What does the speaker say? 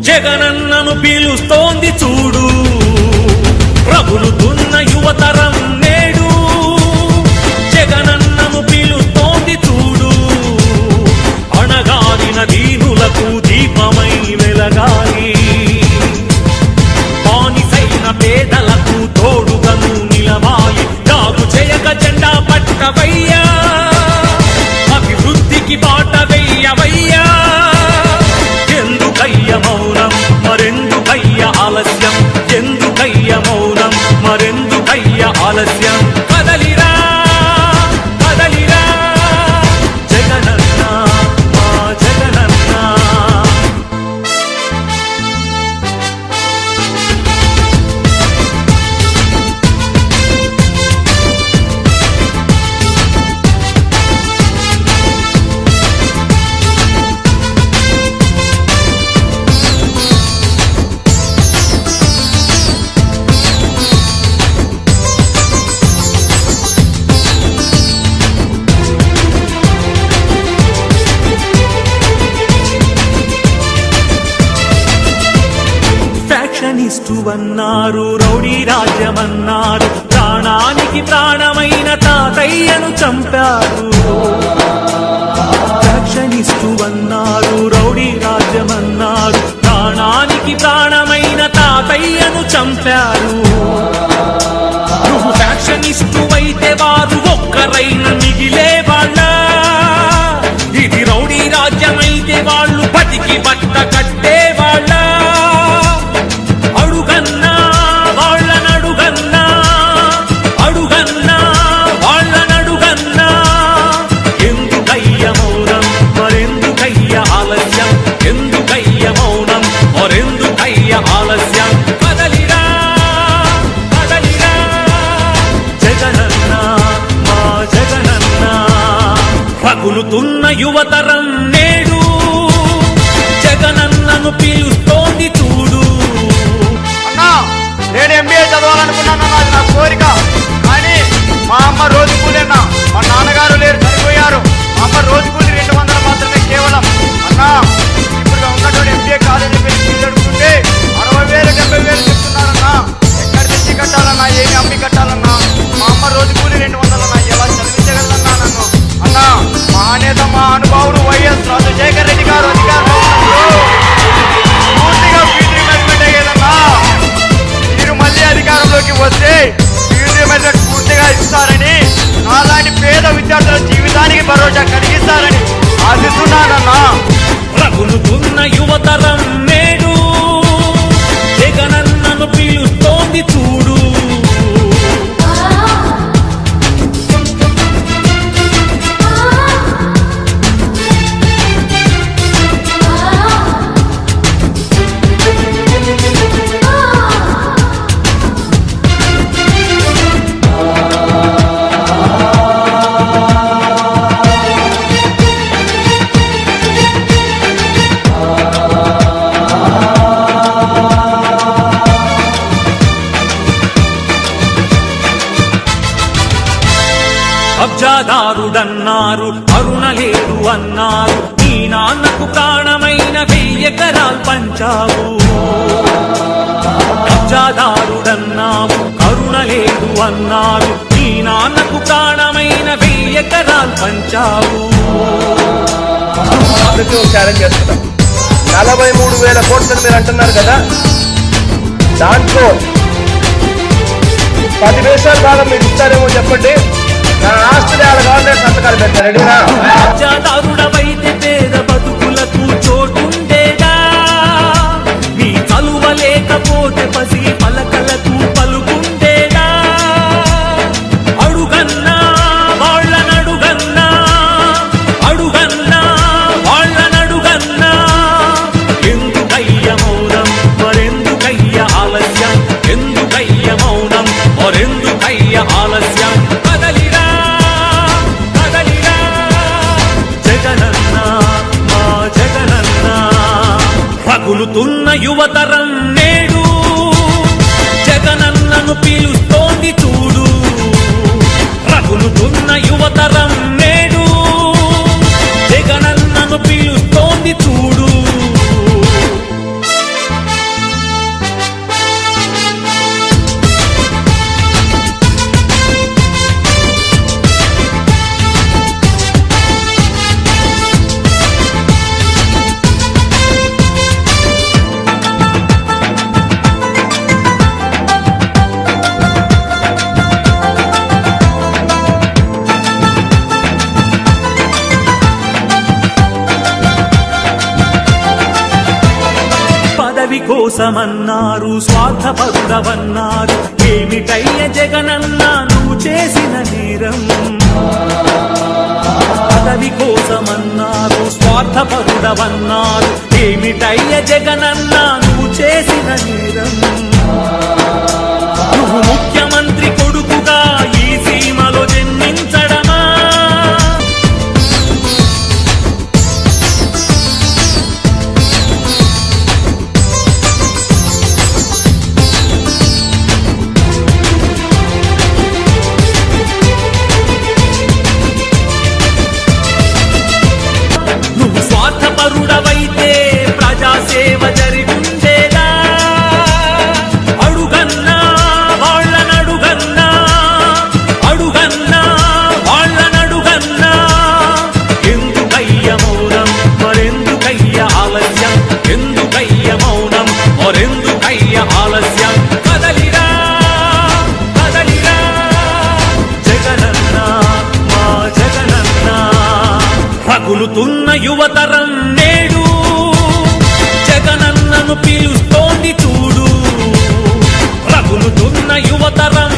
జగనన్నను పీలుస్తోంది చూడు, రగులుతున్న యువతరం నేడు. జగనన్నను పీలుస్తోంది చూడు, అణగారిన దీనులకు దీపమై వెలగాలి. బానిసైన పేదలకు తోడుగను నిలవాలి. జాగు చేయక జెండా పట్టవయ్యా, అభివృద్ధికి బాట వెయ్యవయ్యా. ఎందుకయ్య మౌనం మరెందుకయ్య ఆలస్యం, ఎందుకయ్య మౌనం మరెందుకయ్య ఆలస్యం. కదలిరా కదలిరా జగనన్న మా జగనన్న. అన్నారు రౌడీ రాజ్యమన్నారు, ప్రాణానికి ప్రాణమైన తాతయ్యను చంపారు. ఫ్యాక్షనిస్టు అన్నారు రౌడీ రాజ్యమన్నారు, ప్రాణానికి ప్రాణమైన తాతయ్యను చంపారు. నువ్వు ఫ్యాక్షనిస్టు అయితే వారు ఒక్కరైన మిగిలే వాళ్ళ. ఇది రౌడీ రాజ్యమైతే వాళ్ళు బతికి బట్ట కట్టే వాళ్ళ. ఆలస్యం కదలిరా కదలిరా జగనన్న మా జగనన్న. రగులుతున్న యువతరం నేడు, జగనన్నను పీలుస్తోంది చూడు. అన్నా నేను ఎంబీఏ చదవాలనుకున్నాను, అది నా కోరిక. కానీ మా అమ్మ రోజు కూలీనా, మా నాన్నగారు లేరు, చనిపోయారు. మా అమ్మ రోజు కూలి 200 మాత్రమే కేవలం. అన్నా ఇప్పుడు ఉన్నటువంటి ఎంబీఏ కాలేజీ ఫీజు అడుగుతుంటే 60,000 70,000 చెప్తున్నారన్నా. ఎక్కడి నుంచి కట్టాలన్నా, ఏమి అమ్మి కట్టాలన్నా? మా అమ్మ రోజు కూలి 200 అన్నా, ఎలా చదివించగలదన్నా నన్ను? అన్నా మహానేత మా అనుభావుడు వైఎస్ రాజశేఖర రెడ్డి గారు అధికారంలో పూర్తిగా ఫీజు రిమెంట్మెంట్ అయ్యేదన్నా. మీరు మళ్ళీ అధికారంలోకి వస్తే ఫీజు రిమెంట్మెంట్ పూర్తిగా ఇస్తారని, నాలాంటి పేద విద్యార్థుల జీవితానికి భరోసా కలిగిస్తారని ఆశిస్తున్నానన్నా. రగులుతున్న యువతరం నేడు, జగనన్నను పీలుస్తోంది చూడు. కబ్జాదారుడన్నారు, కరుణ లేదు అన్నారు, నీ నాన్నకు ప్రాణమైన 1000 ఎకరాలు పంచావు. కబ్జాదారుడన్నావు, కరుణ లేదు అన్నారు, నీ నాన్నకు ప్రాణమైన 1000 ఎకరాలు పంచావు. ఛాలెంజ్ చేస్తున్నాం. 43,000 కోట్లు మీరు అంటున్నారు కదా, దాంట్లో 10 పైసల భాగం మీరు ఇస్తారేమో చెప్పండి. నా ఆస్తి కావాలంటే సంతకాలు పెట్టారు. కబ్జాదారుడవైతే పేద బతుకులకు చోటుండేదా? నీ చలువ లేకపోతే పసి పలకలకు పలుకుండేదా? అడుగన్నా వాళ్ళనడుగన్నా, అడుగన్నా వాళ్ళనడుగన్నా. ఎందుకయ్య మౌనం మరెందుకయ్య ఆలస్యం, ఎందుకయ్య మౌనం మరెందుకయ్య ఆలస్యం. కదలిరా కదలిరా జగనన్న మా జగనన్న. రగులుతున్న యువతరం నేడు, జగనన్నను పీలుస్తోంది చూడు. రగులుతున్న యువతరం నేడు, జగనన్నను పీలుస్తోంది చూడు. పదవి కోసమన్నారు, స్వార్థపరుడవన్నారు. ఏమిటయ్య జగనన్న నువ్వు చేసిన నేరం? పదవి కోసమన్నారు, స్వార్థపరుడవన్నారు. ఏమిటయ్య జగనన్న నువ్వు చేసిన నేరం? నువ్వు ముఖ్యమంత్రి కొడుకుగా ఈ సీమలో జన్మించడమా? నువ్వు స్వార్థపరుడవైతే ప్రజాసేవ జరిగుండేదా? అడుగన్నా వాళ్ళనడుగన్నా, అడుగన్నా వాళ్ళనడుగన్నా. ఎందుకయ్య మౌనం మరెందుకయ్య ఆలస్యం? ఎందుకయ్య మౌనం మరెందుకయ్య ఆలస్యం? కదలిరా కదలిరా జగనన్న, మా జగనన్న. రగులుతున్న యువతరం నేడు జగనన్నను పిలుస్తోంది చూడు. రగులుతున్న యువతరం